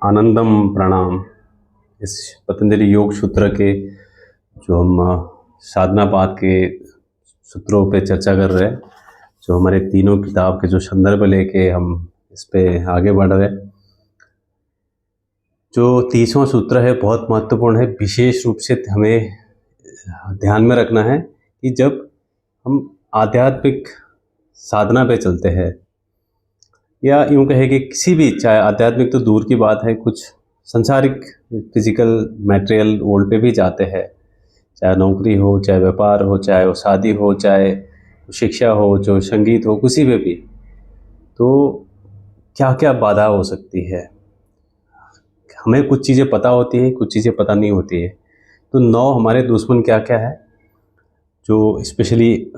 आनंदम प्रणाम। इस पतंजलि योग सूत्र के जो हम साधना पाठ के सूत्रों पे चर्चा कर रहे हैं, जो हमारे तीनों किताब के जो संदर्भ लेके हम इस पे आगे बढ़ रहे हैं। जो 30वां सूत्र है बहुत महत्वपूर्ण है। विशेष रूप से हमें ध्यान में रखना है कि जब हम आध्यात्मिक साधना पे चलते हैं, या यूँ कहे कि किसी भी, चाहे आध्यात्मिक तो दूर की बात है, कुछ संसारिक फिजिकल मटेरियल वर्ल्ड पे भी जाते हैं, चाहे नौकरी हो, चाहे व्यापार हो, चाहे वो शादी हो, चाहे शिक्षा हो, जो संगीत हो, किसी में भी, तो क्या क्या बाधा हो सकती है। हमें कुछ चीज़ें पता होती हैं, कुछ चीज़ें पता नहीं होती है। तो 9 हमारे दुश्मन क्या क्या है, जो स्पेशली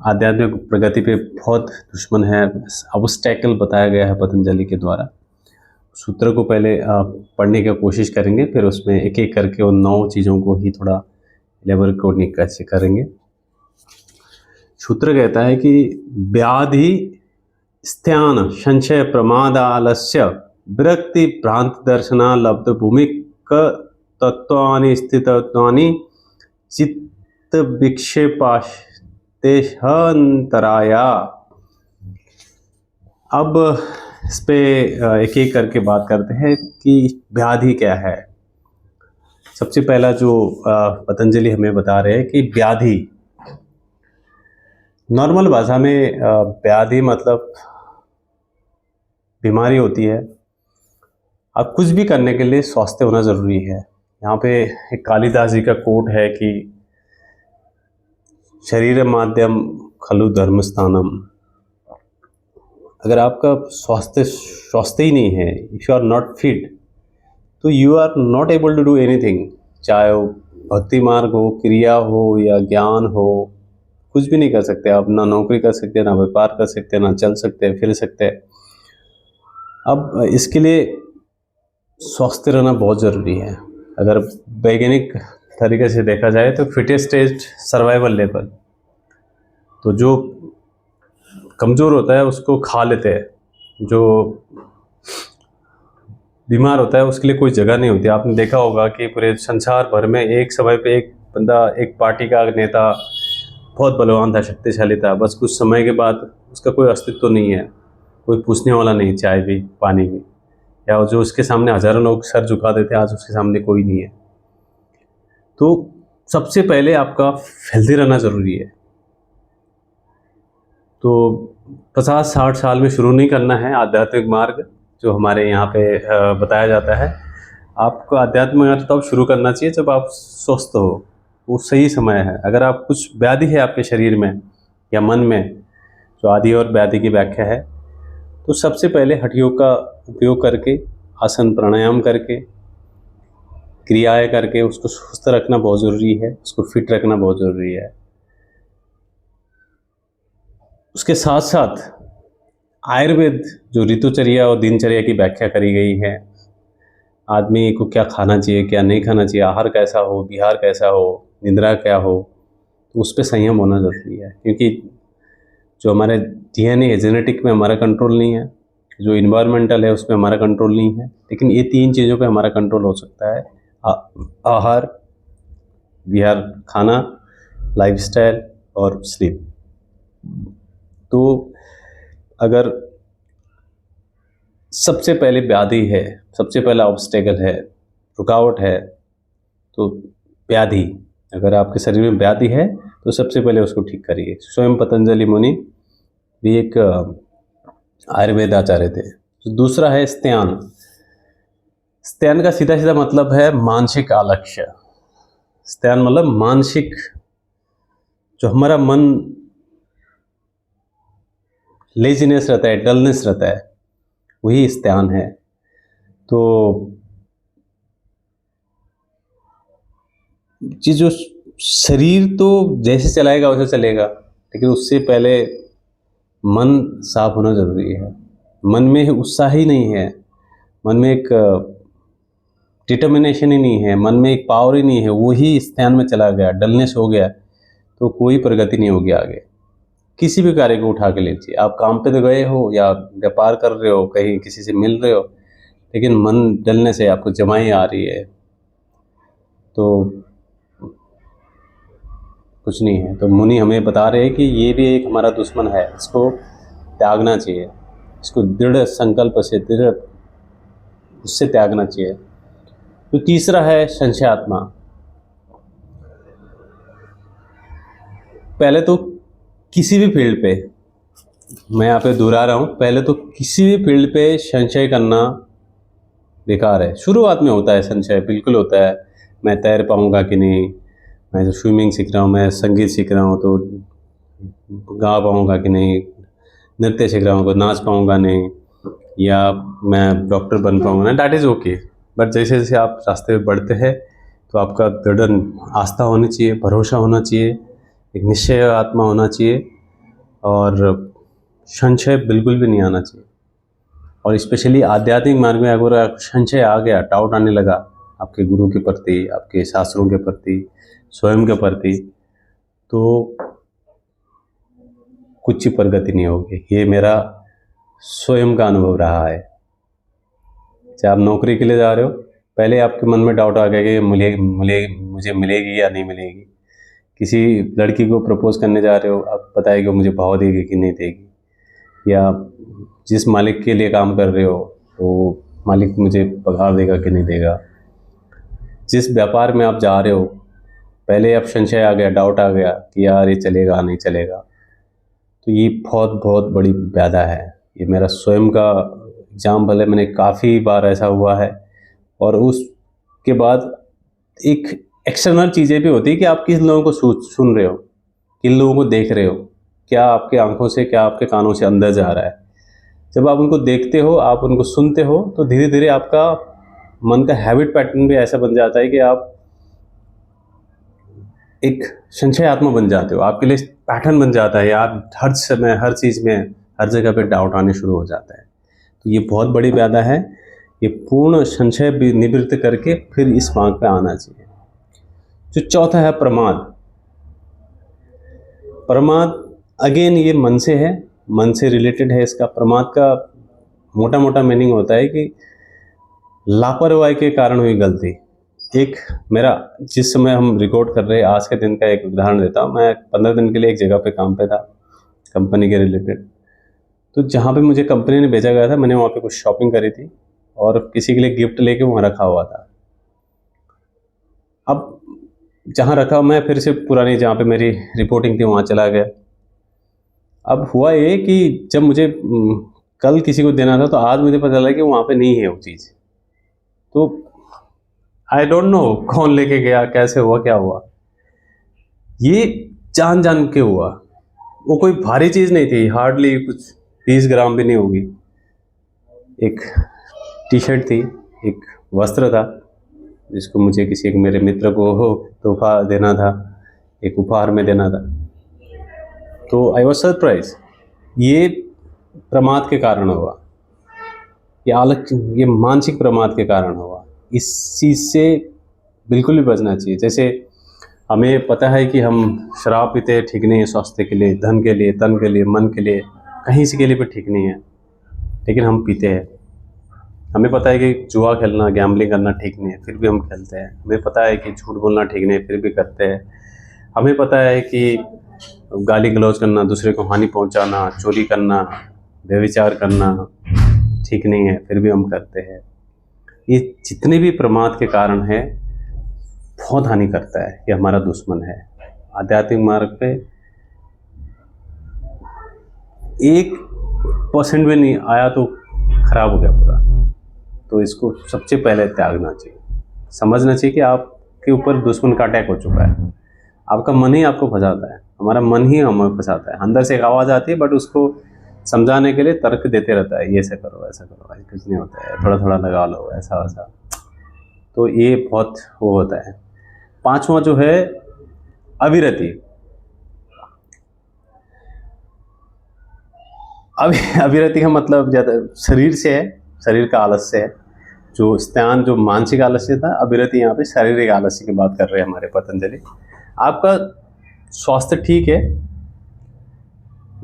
आध्यात्मिक प्रगति पे बहुत दुश्मन है, ऑब्स्टैकल बताया गया है पतंजलि के द्वारा। सूत्र को पहले पढ़ने की कोशिश करेंगे, फिर उसमें एक एक करके उन 9 चीज़ों को ही थोड़ा लेबर कोड कैसे करेंगे। सूत्र कहता है कि व्याधि स्थान संशय प्रमाद आलस्य विरक्ति भ्रांत दर्शना लब्ध भूमिक तत्वानि स्थितत्वानि चित्त विक्षेपास्तेहंतराया। अब इस पे एक एक करके बात करते हैं कि व्याधि क्या है। सबसे पहला जो पतंजलि हमें बता रहे हैं कि व्याधि, नॉर्मल भाषा में व्याधि मतलब बीमारी होती है। अब कुछ भी करने के लिए स्वास्थ्य होना ज़रूरी है। यहाँ पे एक कालिदास जी का कोट है कि शरीर माध्यम खलु धर्म स्थानम। अगर आपका स्वास्थ्य ही नहीं है, if you are not fit, तो you are not able to do anything. चाहे वो भक्ति मार्ग हो, क्रिया हो या ज्ञान हो, कुछ भी नहीं कर सकते आप। ना नौकरी कर सकते, ना व्यापार कर सकते, ना चल सकते, फिर सकते। अब इसके लिए स्वस्थ रहना बहुत ज़रूरी है। अगर वैज्ञानिक तरीके से देखा जाए तो फिटेस्ट एज सर्वाइवल लेवल। तो जो कमज़ोर होता है उसको खा लेते हैं, जो बीमार होता है उसके लिए कोई जगह नहीं होती। आपने देखा होगा कि पूरे संसार भर में एक समय पे एक बंदा, एक पार्टी का नेता बहुत बलवान था, शक्तिशाली था, बस कुछ समय के बाद उसका कोई अस्तित्व तो नहीं है, कोई पूछने वाला नहीं, चाय भी पानी भी, या जो उसके सामने हज़ारों लोग सर झुका देते, आज उसके सामने कोई नहीं है। तो सबसे पहले आपका हेल्दी रहना ज़रूरी है। तो 50-60 साल में शुरू नहीं करना है आध्यात्मिक मार्ग जो हमारे यहाँ पे बताया जाता है। आपको आध्यात्मिक मार्ग तब शुरू करना चाहिए जब आप स्वस्थ हो, वो सही समय है। अगर आप कुछ व्याधि है आपके शरीर में या मन में, जो आदि और व्याधि की व्याख्या है, तो सबसे पहले हठयोग का उपयोग करके, आसन प्राणायाम करके, क्रियाएं करके उसको स्वस्थ रखना बहुत ज़रूरी है, उसको फिट रखना बहुत ज़रूरी है। उसके साथ साथ आयुर्वेद जो ऋतुचर्या और दिनचर्या की व्याख्या करी गई है, आदमी को क्या खाना चाहिए, क्या नहीं खाना चाहिए, आहार कैसा हो, विहार कैसा हो, निद्रा क्या हो, तो उस पर संयम होना ज़रूरी है। क्योंकि जो हमारे डीएनए है, जेनेटिक में हमारा कंट्रोल नहीं है, जो इन्वायरमेंटल है उसमें हमारा कंट्रोल नहीं है, लेकिन ये 3 चीज़ों पे हमारा कंट्रोल हो सकता है। आहार, विहार, खाना, लाइफस्टाइल और स्लीप। तो अगर सबसे पहले व्याधि है, सबसे पहला ऑब्स्टेकल है, रुकावट है, तो व्याधि, अगर आपके शरीर में व्याधि है तो सबसे पहले उसको ठीक करिए। स्वयं पतंजलि मुनि भी एक आयुर्वेद आचार्य थे। तो दूसरा है स्त्यान। स्त्यान का सीधा सीधा मतलब है मानसिक आलस्य। स्त्यान मतलब मानसिक, जो हमारा मन लेजीनेस रहता है, डलनेस रहता है, वही स्त्यान है। तो जो शरीर तो जैसे चलाएगा वैसे चलेगा, लेकिन उससे पहले मन साफ होना ज़रूरी है। मन में उत्साह ही नहीं है, मन में एक डिटर्मिनेशन ही नहीं है, मन में एक पावर ही नहीं है, वही स्त्यान में चला गया, डलनेस हो गया, तो कोई प्रगति नहीं होगी आगे। किसी भी कार्य को उठा के लीजिए, आप काम पे तो गए हो या व्यापार कर रहे हो, कहीं किसी से मिल रहे हो, लेकिन मन डलने से आपको जमाई आ रही है तो कुछ नहीं है। तो मुनि हमें बता रहे हैं कि ये भी एक हमारा दुश्मन है, इसको त्यागना चाहिए, इसको दृढ़ संकल्प से, दृढ़ उससे त्यागना चाहिए। तो तीसरा है संशयात्मा। पहले तो किसी भी फील्ड पे, मैं यहाँ पे दोहरा रहा हूँ, पहले तो किसी भी फील्ड पे संशय करना बेकार है। शुरुआत में होता है संशय, बिल्कुल होता है, मैं तैर पाऊँगा कि नहीं, मैं तो स्विमिंग सीख रहा हूँ, मैं संगीत सीख रहा हूँ तो गा पाऊँगा कि नहीं, नृत्य सीख रहा हूँ तो नाच पाऊँगा नहीं, या मैं डॉक्टर बन पाऊँगा ना, दैट इज़ ओके। बट जैसे जैसे आप रास्ते पे बढ़ते हैं तो आपका दृढ़ आस्था होनी चाहिए, भरोसा होना चाहिए, एक निश्चय आत्मा होना चाहिए, और संशय बिल्कुल भी नहीं आना चाहिए। और स्पेशली आध्यात्मिक मार्ग में अगर संशय आ गया, डाउट आने लगा आपके गुरु के प्रति, आपके शास्त्रों के प्रति, स्वयं के प्रति, तो कुछ प्रगति नहीं होगी। ये मेरा स्वयं का अनुभव रहा है। चाहे आप नौकरी के लिए जा रहे हो, पहले आपके मन में डाउट आ गया कि मुझे मिलेगी या नहीं मिलेगी। किसी लड़की को प्रपोज करने जा रहे हो, आप पता है कि वो मुझे भाव देगी कि नहीं देगी, या जिस मालिक के लिए काम कर रहे हो तो मालिक मुझे पगार देगा कि नहीं देगा। जिस व्यापार में आप जा रहे हो, पहले आप संशय आ गया, डाउट आ गया कि यार ये चलेगा नहीं चलेगा, तो ये बहुत बहुत बड़ी बाधा है। ये मेरा स्वयं का एग्जाम्पल है, मैंने काफ़ी बार ऐसा हुआ है। और उसके बाद एक एक्सटर्नल चीज़ें भी होती है कि आप किस लोगों को सुन रहे हो, किन लोगों को देख रहे हो, क्या आपके आंखों से, क्या आपके कानों से अंदर जा रहा है। जब आप उनको देखते हो, आप उनको सुनते हो, तो धीरे धीरे आपका मन का हैबिट पैटर्न भी ऐसा बन जाता है कि आप एक संशयात्मा बन जाते हो। आपके लिए पैटर्न बन जाता है यार, हर समय, हर चीज़ में, हर जगह पे डाउट आने शुरू हो जाता है। तो ये बहुत बड़ी बाधा है। ये पूर्ण संशय भी निवृत्त करके फिर इस मार्ग पे आना चाहिए। जो चौथा है प्रमाद। प्रमाद अगेन ये मन से है, मन से रिलेटेड है। इसका प्रमाद का मोटा मोटा मीनिंग होता है कि लापरवाही के कारण हुई गलती। एक मेरा, जिस समय हम रिकॉर्ड कर रहे हैं, आज के दिन का एक उदाहरण देता हूँ। मैं 15 दिन के लिए एक जगह पे काम पे था, कंपनी के रिलेटेड। तो जहाँ पे मुझे कंपनी ने भेजा गया था, मैंने वहाँ पे कुछ शॉपिंग करी थी और किसी के लिए गिफ्ट लेके वहाँ रखा हुआ था। अब जहाँ रखा, मैं फिर से पुरानी जहाँ पे मेरी रिपोर्टिंग थी वहाँ चला गया। अब हुआ ये कि जब मुझे कल किसी को देना था, तो आज मुझे पता चला कि वहाँ पे नहीं है वो चीज़। तो आई डोंट नो कौन लेके गया, कैसे हुआ, क्या हुआ। ये जान जान के हुआ। वो कोई भारी चीज़ नहीं थी, हार्डली कुछ 20 ग्राम भी नहीं होगी। एक टी शर्ट थी, एक वस्त्र था, जिसको मुझे किसी एक मेरे मित्र को तोहफा देना था, एक उपहार में देना था। तो आई वॉज सरप्राइज। ये प्रमाद के कारण हुआ, ये मानसिक प्रमाद के कारण हुआ। इस चीज़ से बिल्कुल भी बचना चाहिए। जैसे हमें पता है कि हम शराब पीते ठीक नहीं है, स्वास्थ्य के लिए, धन के लिए, तन के लिए, मन के लिए, कहीं से के लिए भी ठीक नहीं है, लेकिन हम पीते हैं। हमें पता है कि जुआ खेलना, गैम्बलिंग करना ठीक नहीं है, फिर भी हम खेलते हैं। हमें पता है कि झूठ बोलना ठीक नहीं है, फिर भी करते हैं। हमें पता है कि गाली गलौज करना, दूसरे को हानि पहुंचाना, चोरी करना, व्यभिचार करना ठीक नहीं है, फिर भी हम करते हैं। ये जितने भी प्रमाद के कारण है, बहुत हानि करता है, ये हमारा दुश्मन है। आध्यात्मिक मार्ग पे 1% भी नहीं आया तो खराब हो गया पूरा। तो इसको सबसे पहले त्यागना चाहिए। समझना चाहिए कि आपके ऊपर दुश्मन का अटैक हो चुका है। आपका मन ही आपको फंसाता है, हमारा मन ही हमें फंसाता है। अंदर से एक आवाज़ आती है, बट उसको समझाने के लिए तर्क देते रहता है, ये ऐसा करो, ऐसा करो, भाई कुछ नहीं होता है, थोड़ा थोड़ा लगा लो, ऐसा वैसा। तो ये बहुत वो होता है। 5वां जो है अविरति। अविरति का मतलब ज़्यादा शरीर से है, शरीर का आलस्य है। जो स्नान, जो मानसिक आलस्य था, अविरति यहाँ पे शारीरिक आलस्य की बात कर रहे हैं हमारे पतंजलि। आपका स्वास्थ्य ठीक है,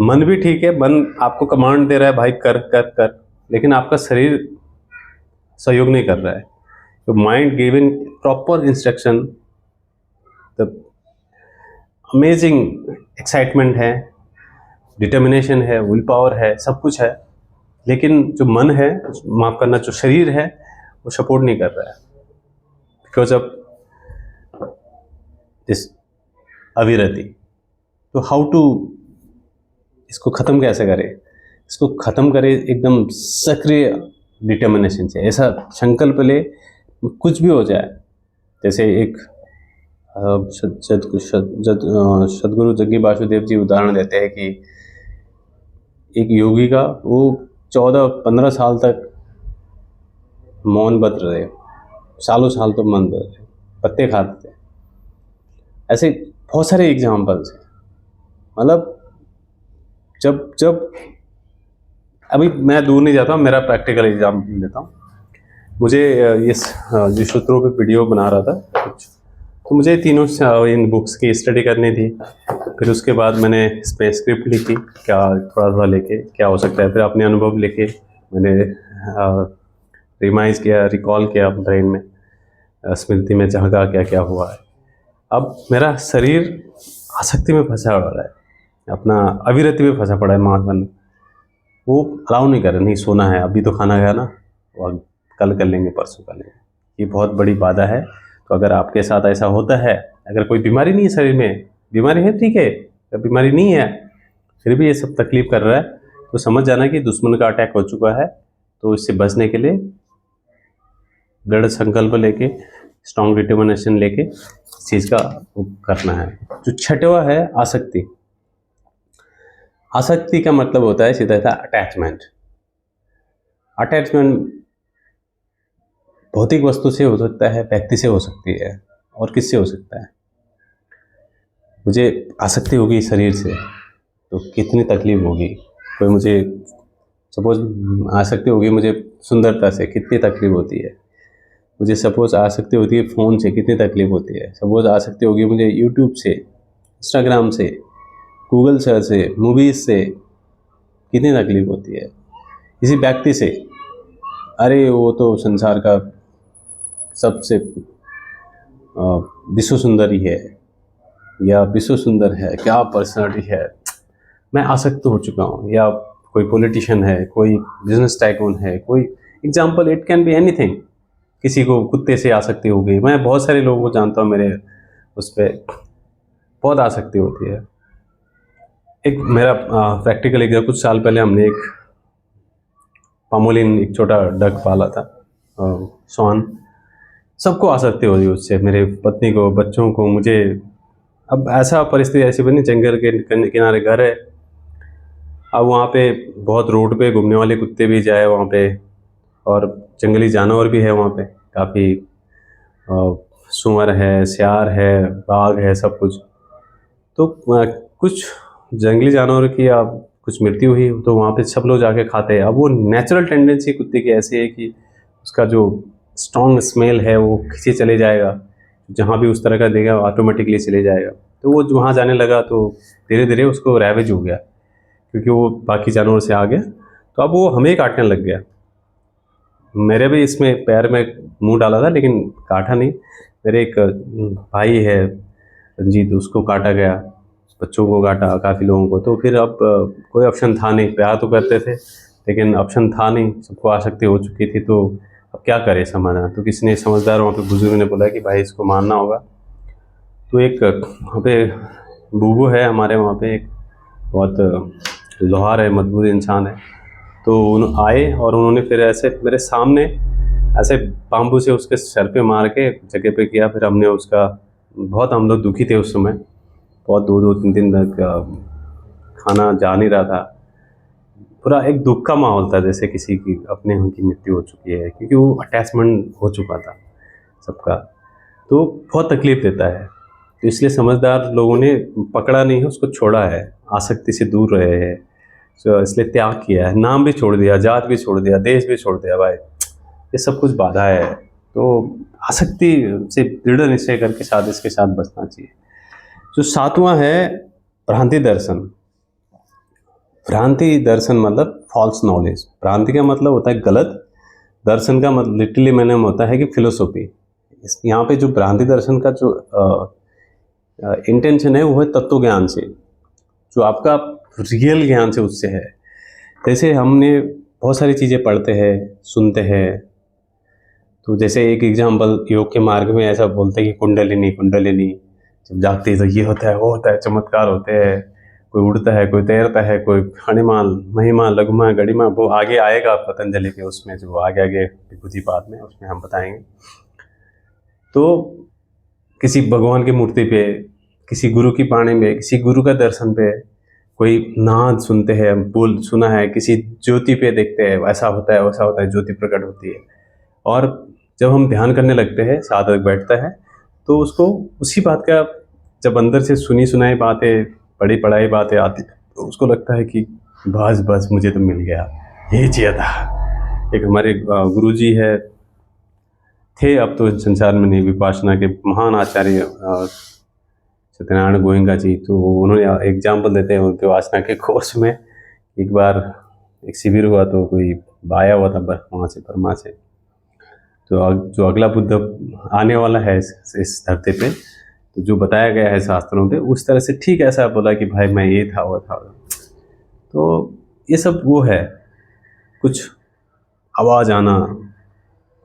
मन भी ठीक है, मन आपको कमांड दे रहा है भाई कर कर कर, लेकिन आपका शरीर सहयोग नहीं कर रहा है। तो mind given proper instruction, the amazing excitement है, डिटर्मिनेशन है, विल पावर है, सब कुछ है, लेकिन जो मन है, माफ़ करना, जो शरीर है वो सपोर्ट नहीं कर रहा है बिकॉज ऑफ दिस अविरति। तो हाउ टू इसको ख़त्म कैसे करें? इसको ख़त्म करें एकदम सक्रिय डिटर्मिनेशन से। ऐसा संकल्प ले कुछ भी हो जाए। जैसे एक सदगुरु जग्गी वासुदेव जी उदाहरण देते हैं कि एक योगी का वो 14-15 साल तक मौन व्रत रहे, सालों साल तो मौन व्रत रहे, पत्ते खाते थे। ऐसे बहुत सारे एग्जाम्पल्स हैं। मतलब जब अभी मैं दूर नहीं जाता हूँ, मेरा प्रैक्टिकल एग्जाम्पल देता हूँ। मुझे ये जो सूत्रों पे वीडियो बना रहा था कुछ, तो मुझे तीनों इन बुक्स की स्टडी करनी थी। फिर उसके बाद मैंने इस पर स्क्रिप्ट लिखी, क्या थोड़ा थोड़ा लेके क्या हो सकता है। फिर अपने अनुभव लेके मैंने रिमाइज किया, रिकॉल किया ब्रेन में, स्मृति में झांका क्या क्या हुआ है। अब मेरा शरीर आसक्ति में फंसा पड़ा है, अपना अविरति में फंसा पड़ा है। महात्मा वो अलाउ नहीं कर रहे, नहीं सोना है, अभी तो खाना गया ना, और कल कर लेंगे, परसों कर लेंगे। ये बहुत बड़ी बाधा है। तो अगर आपके साथ ऐसा होता है, अगर कोई बीमारी नहीं है शरीर में, बीमारी है ठीक है, अगर बीमारी नहीं है फिर भी ये सब तकलीफ कर रहा है, तो समझ जाना कि दुश्मन का अटैक हो चुका है। तो इससे बचने के लिए दृढ़ संकल्प लेके, स्ट्रॉन्ग डिटर्मिनेशन लेके इस चीज़ का करना है। जो छठवा है आसक्ति। आसक्ति का मतलब होता है सीधा था अटैचमेंट। अटैचमेंट भौतिक वस्तु से हो सकता है, व्यक्ति से हो सकती है, और किससे हो सकता है। मुझे आसक्ति होगी शरीर से तो कितनी तकलीफ होगी। कोई मुझे सपोज आसक्ति होगी मुझे सुंदरता से, कितनी तकलीफ होती है। मुझे सपोज आसक्ति होती है फ़ोन से, कितनी तकलीफ होती है। सपोज आसक्ति होगी मुझे यूट्यूब से, इंस्टाग्राम से, गूगल सर्च से, मूवीज़ से, कितनी तकलीफ होती है। किसी व्यक्ति से, अरे वो तो संसार का सबसे विश्व सुंदरी है, या विश्व सुंदर है, क्या पर्सनालिटी है, मैं आसक्त हो चुका हूँ। या कोई पॉलिटिशियन है, कोई बिजनेस टाइकून है, कोई example, it can be anything. किसी को कुत्ते से आसक्ति हो गई। मैं बहुत सारे लोगों को जानता हूँ, मेरे उस पर बहुत आसक्ति होती है। एक मेरा प्रैक्टिकल एग्जाम्पल, कुछ साल पहले हमने एक पामोलिन, एक छोटा डक पाला था, स्वान। सबको आसक्ति हो रही उससे, मेरे पत्नी को, बच्चों को, मुझे। अब ऐसा परिस्थिति ऐसी बनी, जंगल के किनारे घर है। अब वहाँ पे बहुत रोड पे घूमने वाले कुत्ते भी जाए वहाँ पे, और जंगली जानवर भी है वहाँ पे काफ़ी, सूअर है, सियार है, बाघ है, सब कुछ। तो कुछ जंगली जानवर की अब कुछ मृत्यु हुई, तो वहाँ पे सब लोग जाके खाते हैं। अब वो नेचुरल टेंडेंसी कुत्ते की ऐसी है कि उसका जो स्ट्रॉन्ग स्मेल है वो खींचे चले जाएगा, जहाँ भी उस तरह का देगा ऑटोमेटिकली चले जाएगा। तो वो वहाँ जाने लगा, तो धीरे धीरे उसको रैवेज हो गया, क्योंकि वो बाकी जानवर से आ गया। तो अब वो हमें काटने लग गया। मेरे भी इसमें पैर में मुंह डाला था, लेकिन काटा नहीं। मेरे एक भाई है रंजीत, उसको काटा गया, बच्चों को काटा, काफ़ी लोगों को। तो फिर अब कोई ऑप्शन था नहीं। प्यार तो करते थे लेकिन ऑप्शन था नहीं, सबको आसक्ति हो चुकी थी। तो अब क्या करें समाधान। तो किसी ने, समझदार वहाँ पे बुजुर्ग ने बोला कि भाई इसको मारना होगा। तो एक वहाँ पे बूबू है हमारे वहाँ पे, एक बहुत लोहार है, मजबूत इंसान है। तो आए और उन्होंने फिर ऐसे मेरे सामने ऐसे बाम्बू से उसके सर पे मार के जगह पे किया। फिर हमने उसका, बहुत हम लोग दुखी थे उस समय, बहुत 2-2 3 दिन तक खाना जा नहीं रहा था। पूरा एक दुख का माहौल था, जैसे किसी की अपने उनकी मृत्यु हो चुकी है, क्योंकि वो अटैचमेंट हो चुका था सबका। तो बहुत तकलीफ देता है। तो इसलिए समझदार लोगों ने पकड़ा नहीं है, उसको छोड़ा है, आसक्ति से दूर रहे हैं। तो इसलिए त्याग किया है, नाम भी छोड़ दिया, जात भी छोड़ दिया, देश भी छोड़ दिया। भाई ये सब कुछ बाधा है। तो आसक्ति से दृढ़ निश्चय करके साथ इसके साथ बचना चाहिए। जो 7वां है भ्रांति दर्शन। भ्रांति दर्शन मतलब फॉल्स नॉलेज। भ्रांति का मतलब होता है गलत, दर्शन का मतलब लिटरली मैंने होता है कि फिलोसॉफी। यहाँ पे जो भ्रांति दर्शन का जो इंटेंशन है वो है तत्व ज्ञान से, जो आपका रियल ज्ञान से उससे है। जैसे हमने बहुत सारी चीज़ें पढ़ते हैं, सुनते हैं, तो जैसे एक एग्जांपल योग के मार्ग में ऐसा बोलते हैं कि कुंडलिनी कुंडलिनी जब जागती है तो ये होता है, वो होता है, चमत्कार होते हैं, कोई उड़ता है, कोई तैरता है, कोई हणिमा महिमा लघुमा गणिमा, वो आगे आएगा पतंजलि के उसमें, जो आगे आगे विभूति पाद में उसमें हम बताएंगे। तो किसी भगवान की मूर्ति पे, किसी गुरु की वाणी में, किसी गुरु का दर्शन पे, कोई नाद सुनते हैं, बोल सुना है, किसी ज्योति पे देखते हैं, ऐसा होता है वैसा होता है, ज्योति प्रकट होती है। और जब हम ध्यान करने लगते हैं, साधक बैठता है तो उसको उसी बात का, जब अंदर से सुनी सुनाई बातें, पढ़ी पढ़ाई बातें आती तो उसको लगता है कि बस बस मुझे तो मिल गया, यही चाहिए था। एक हमारे गुरुजी है थे, अब तो संसार में नहीं, विपासना के महान आचार्य सत्यनारायण गोयंका जी, तो उन्होंने एग्जाम्पल देते हैं उनके वासना के कोर्स में। एक बार एक शिविर हुआ तो कोई आया हुआ था वहाँ से बर्मा से, तो जो अगला बुद्ध आने वाला है इस धरती पे, तो जो बताया गया है शास्त्रों पे उस तरह से ठीक ऐसा बोला कि भाई मैं ये था वो था। तो ये सब वो है, कुछ आवाज़ आना,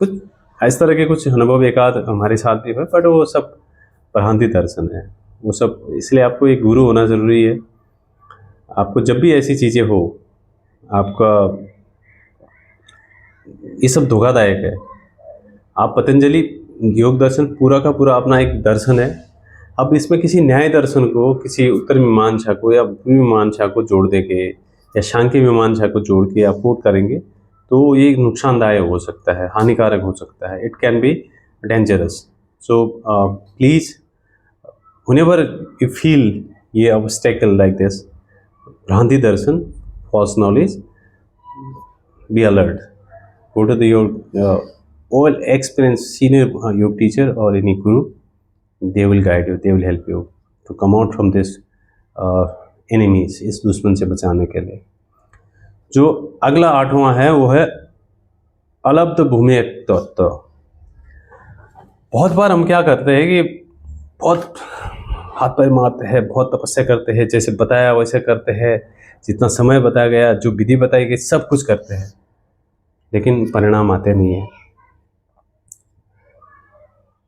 कुछ इस तरह के कुछ अनुभव एक आध हमारे साथ भी हुए, बट वो सब भ्रांति दर्शन है वो सब। इसलिए आपको एक गुरु होना ज़रूरी है। आपको जब भी ऐसी चीज़ें हो, आपका ये सब धोखादायक है। आप पतंजलि योग दर्शन पूरा का पूरा अपना एक दर्शन है। अब इसमें किसी न्याय दर्शन को, किसी उत्तर मीमांसा को या पूर्व मीमांसा को जोड़ देंगे या सांख्य मीमांसा को जोड़ के आप कोट करेंगे तो ये नुकसानदायक हो सकता है, हानिकारक हो सकता है। It can be dangerous. So please whenever you feel ये obstacle like this, भ्रांति दर्शन, false knowledge, be alert. Go to your all experienced senior yoga teacher or any guru. They will guide you, they will help you to come out from this enemies, इस दुश्मन से बचाने के लिए। जो अगला 8वां है वो है अलब्ध भूमि तत्व। बहुत बार हम क्या करते हैं कि बहुत हाथ पैर मारते हैं, बहुत तपस्या करते हैं, जैसे बताया वैसे करते हैं, जितना समय बताया गया, जो विधि बताई गई, सब कुछ करते हैं, लेकिन परिणाम आते नहीं है।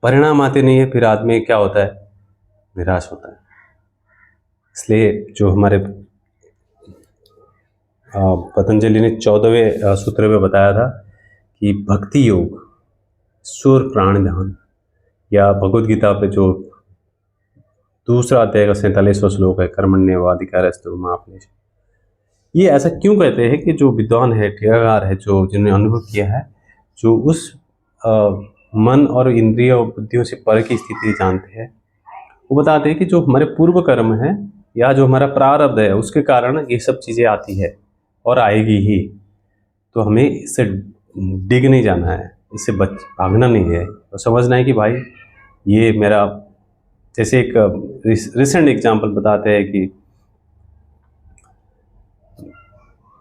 परिणाम आते नहीं है, फिर आदमी क्या होता है, निराश होता है। इसलिए जो हमारे पतंजलि ने 14वें सूत्र में बताया था कि भक्ति योग, ईश्वर प्राण ध्यान, या भगवद गीता पे जो दूसरा अध्याय का 47वां श्लोक है, कर्मण्येवाधिकारस्ते मा फलेषु। ये ऐसा क्यों कहते हैं कि जो विद्वान है, टीकाकार है, जो जिन्होंने अनुभव किया है, जो उस मन और इंद्रिय और बुद्धियों से पर की स्थिति जानते हैं, वो बताते हैं कि जो हमारे पूर्व कर्म है या जो हमारा प्रारब्ध है उसके कारण ये सब चीज़ें आती है और आएगी ही। तो हमें इससे डिग नहीं जाना है, इससे भागना नहीं है, तो समझना है कि भाई ये मेरा, जैसे एक रिसेंट एग्जांपल बताते हैं कि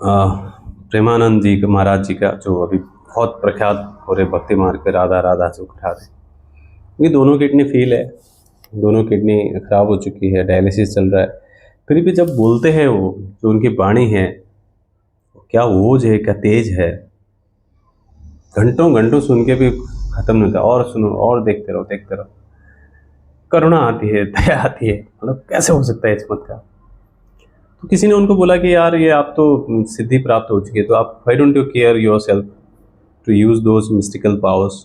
प्रेमानंद जी महाराज जी का, जो अभी बहुत प्रख्यात हो रहे भक्ति मार्ग पे, राधा राधा जो करा रहे, ये दोनों किडनी फेल है, दोनों किडनी खराब हो चुकी है, डायलिसिस चल रहा है, फिर भी जब बोलते हैं वो, जो उनकी वाणी है, क्या ओज है, क्या तेज है, घंटों घंटों सुन के भी खत्म नहीं होता, और सुनो और देखते रहो देखते रहो। करुणा आती है, दया आती है, मतलब कैसे हो सकता है इस चमत्कार। तो किसी ने उनको बोला कि यार ये आप तो सिद्धि प्राप्त हो चुकी है, तो आप why don't you care your self to use those mystical powers.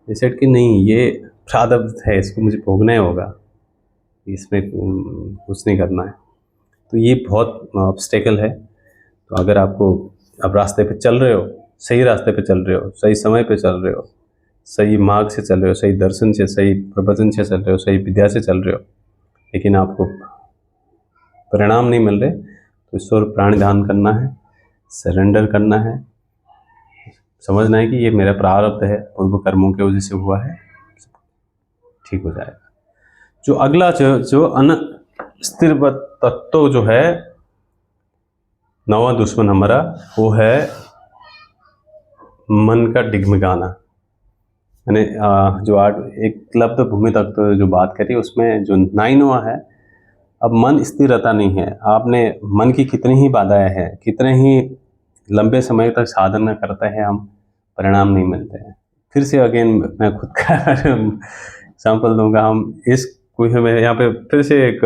ये सेड कि नहीं, ये प्रारब्ध है, इसको मुझे भोगना ही होगा, इसमें कुछ नहीं करना है। तो ये बहुत ऑब्स्टेकल है। तो अगर आपको, आप रास्ते पे चल रहे हो, सही रास्ते पे चल रहे हो, सही समय पे चल रहे हो, सही मार्ग से चल रहे हो, सही दर्शन से, सही प्रवचन से चल रहे हो, सही विद्या से चल रहे हो, लेकिन आपको परिणाम नहीं मिल रहे, तो ईश्वर प्राण ध्यान करना है, सरेंडर करना है, समझना है कि ये मेरा प्रारब्ध है, पूर्व कर्मों के वजह से हुआ है, ठीक हो जाएगा। जो अगला जो अस्थिर तत्व जो है, 9वां दुश्मन हमारा, वो है मन का डिगमगाना। मैंने जो आर्ट एक लब्ध भूमि तत्व जो बात करी उसमें जो 9 हुआ है, अब मन स्थिर रहता नहीं है। आपने मन की कितनी ही बाधाएं हैं, कितने ही लंबे समय तक साधना करते हैं हम, परिणाम नहीं मिलते हैं। फिर से अगेन मैं खुद का एग्जाम्पल दूंगा। हम इस कुएं में यहाँ पे फिर से एक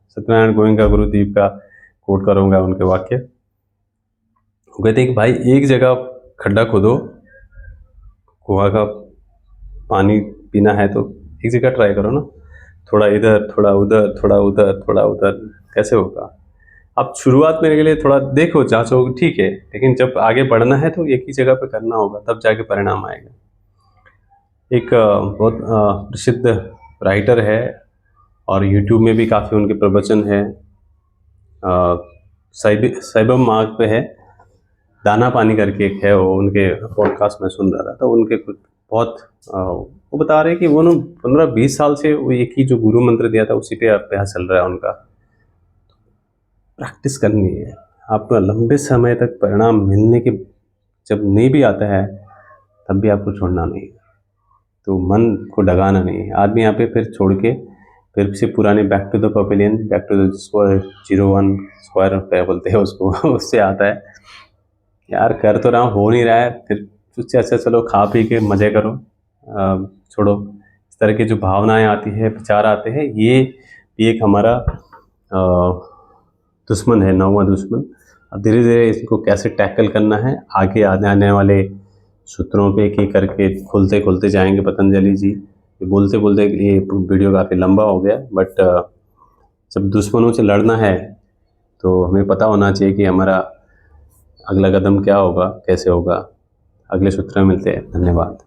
सत्यनारायण गोयनका गुरुदीप का कोट करूंगा, उनके वाक्य। वो कहते हैं कि भाई एक जगह खड्डा खोदो, कुआं का पानी पीना है तो एक जगह ट्राई करो ना, थोड़ा इधर थोड़ा उधर थोड़ा उधर थोड़ा उधर, कैसे होगा? आप शुरुआत में के लिए थोड़ा देखो, जांचो, ठीक है, लेकिन जब आगे बढ़ना है तो एक ही जगह पे करना होगा, तब जाके परिणाम आएगा। एक बहुत प्रसिद्ध राइटर है और यूट्यूब में भी काफ़ी उनके प्रवचन है, साइबम मार्ग पे है, दाना पानी करके एक है, वो उनके पॉडकास्ट में सुन रहा था। तो उनके कुछ बहुत वो बता रहे हैं कि वो 15-20 साल से वो एक ही जो गुरु मंत्र दिया था उसी पे अभ्यास चल रहा है उनका। प्रैक्टिस करनी है आपको, लंबे समय तक परिणाम मिलने के जब नहीं भी आता है तब भी आपको छोड़ना नहीं है। तो मन को डगाना नहीं है। आदमी यहाँ पे फिर छोड़ के फिर से पुराने back to the pavilion, back to the square 01 square क्या बोलते हैं उसको उससे आता है, यार कर तो रहा हूँ, हो नहीं रहा है, फिर उससे अच्छा चलो खा पी के मज़े करो, छोड़ो। इस तरह की जो भावनाएं आती है, विचार आते हैं, ये भी एक हमारा दुश्मन है, 9वां दुश्मन। अब धीरे धीरे इसको कैसे टैकल करना है, आगे आने वाले सूत्रों पे एक एक करके खुलते खुलते जाएंगे पतंजलि जी। बोलते बोलते ये वीडियो काफ़ी लंबा हो गया, बट जब दुश्मनों से लड़ना है तो हमें पता होना चाहिए कि हमारा अगला कदम क्या होगा, कैसे होगा। अगले सूत्र में मिलते हैं। धन्यवाद।